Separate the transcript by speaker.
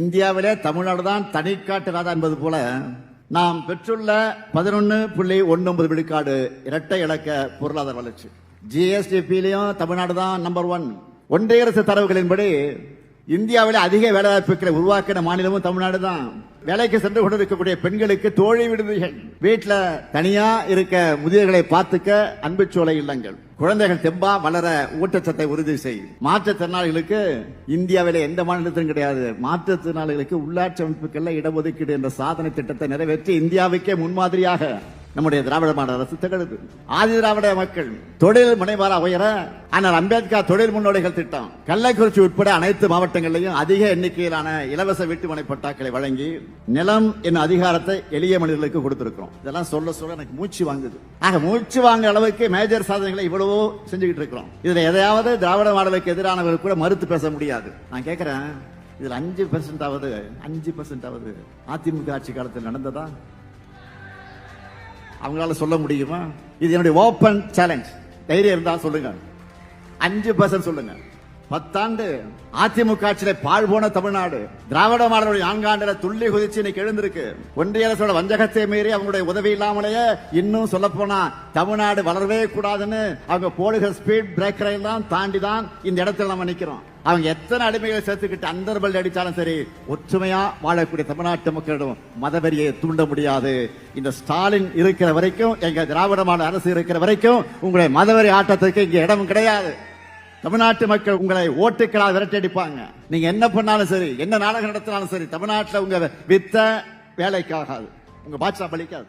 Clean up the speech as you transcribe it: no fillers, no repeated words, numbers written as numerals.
Speaker 1: இந்தியாவிலே தமிழ்நாடு தான் தனிக்காட்டு ராஜா என்பது போல நாம் பெற்றுள்ள 11.19 விழுக்காடு இரட்டை இலக்க பொருளாதார வளர்ச்சி. ஜிஎஸ்டிபியிலையும் தமிழ்நாடு தான் நம்பர் 1. ஒன்றிய அரசு தரவுகளின்படி இந்தியாவிலே அதிக வேலைவாய்ப்புகளை உருவாக்கின மாநிலமும் தமிழ்நாடு தான். வேலைக்கு சென்று கொண்டிருக்கக்கூடிய பெண்களுக்கு தோழி விடுதிகள், வீட்டுல தனியா இருக்க முதியவர்களை பார்த்துக்க அன்புச்சோலை இல்லங்கள், குழந்தைகள் தெம்பா வளர ஊட்டச்சத்தை உறுதி செய்யும். மாற்றுத்திறனாளிகளுக்கு இந்தியாவிலே எந்த மாநிலத்திலும் கிடையாது. மாற்றுத்திறனாளிகளுக்கு உள்ளாட்சி அமைப்புகள்ல இடஒதுக்கீடு என்ற சாதனை திட்டத்தை நிறைவேற்றி இந்தியாவுக்கே முன்மாதிரியாக நம்முடைய திராவிட மாடல் அரசு திகழுது. ஆதி திராவிட மக்கள் தொழில் முனைவாரா உயர ஆனால் அம்பேத்கர் தொழில் முன்னோடிகள் திட்டம் கள்ளக்குறிச்சி உட்பட அனைத்து மாவட்டங்களிலும் அதிக எண்ணிக்கையிலான இலவச வீட்டுமனை பட்டாக்களை வழங்கி நிலம் என்னும் அதிகாரத்தை எளிய மனிதர்களுக்கு கொடுத்திருக்கிறோம். இதெல்லாம் சொல்ல சொல்ல எனக்கு மூச்சு வாங்குது. ஆக மூச்சு வாங்க அளவுக்கு மேஜர் சாதனைகளை இவ்வளவோ செஞ்சுக்கிட்டு இருக்கிறோம். இதுல எதையாவது திராவிட மாடலுக்கு எதிரானவர்கள் கூட மறுத்து பேச முடியாது. நான் கேட்கிறேன், இதுல 5% அதிமுக ஆட்சி காலத்தில் நடந்ததா? அவங்களால சொல்ல முடியுமா? இது என்னுடைய ஓபன் சேலஞ்ச். தைரியம் இருந்தா சொல்லுங்க, 5% சொல்லுங்க. 10 ஆண்டு அதிமுக ஆட்சியில பாழ் போன தமிழ்நாடு திராவிட மாடலுடைய 4 ஆண்டுல துள்ளி குதிச்சு இன்னைக்கு எழுந்திருக்கு. ஒன்றிய அரசோட வஞ்சகத்தை மீறி அவங்களுடைய உதவி இல்லாமலேயே இன்னும் சொல்ல போனா தமிழ்நாடு வளரவே கூடாதுன்னு அவங்க போடுகிற ஸ்பீட் பிரேக்கரை எல்லாம் தாண்டி தான் இந்த இடத்துல நம்ம நிக்கிறோம். அவங்க எத்தனை அடிமைகளை சேர்த்துக்கிட்டு அந்தர்பல் அடிச்சாலும் சரி, ஒற்றுமையா வாழக்கூடிய தமிழ்நாட்டு மக்களிடம் மதவெறியை தூண்ட முடியாது. இந்த ஸ்டாலின் இருக்கிற வரைக்கும், எங்க திராவிட மாடல் அரசு இருக்கிற வரைக்கும் உங்களுடைய மதவெறி ஆட்டத்துக்கு இங்க இடம் கிடையாது. தமிழ்நாட்டு மக்கள் உங்களை ஓட்டுக்களால் விரட்டடிப்பாங்க. நீங்க என்ன பண்ணாலும் சரி, என்ன நாடகம் நடத்தினாலும் சரி, தமிழ்நாட்டில் உங்க வித்த வேலைக்காகாது, உங்க பாட்சா பலிக்காது.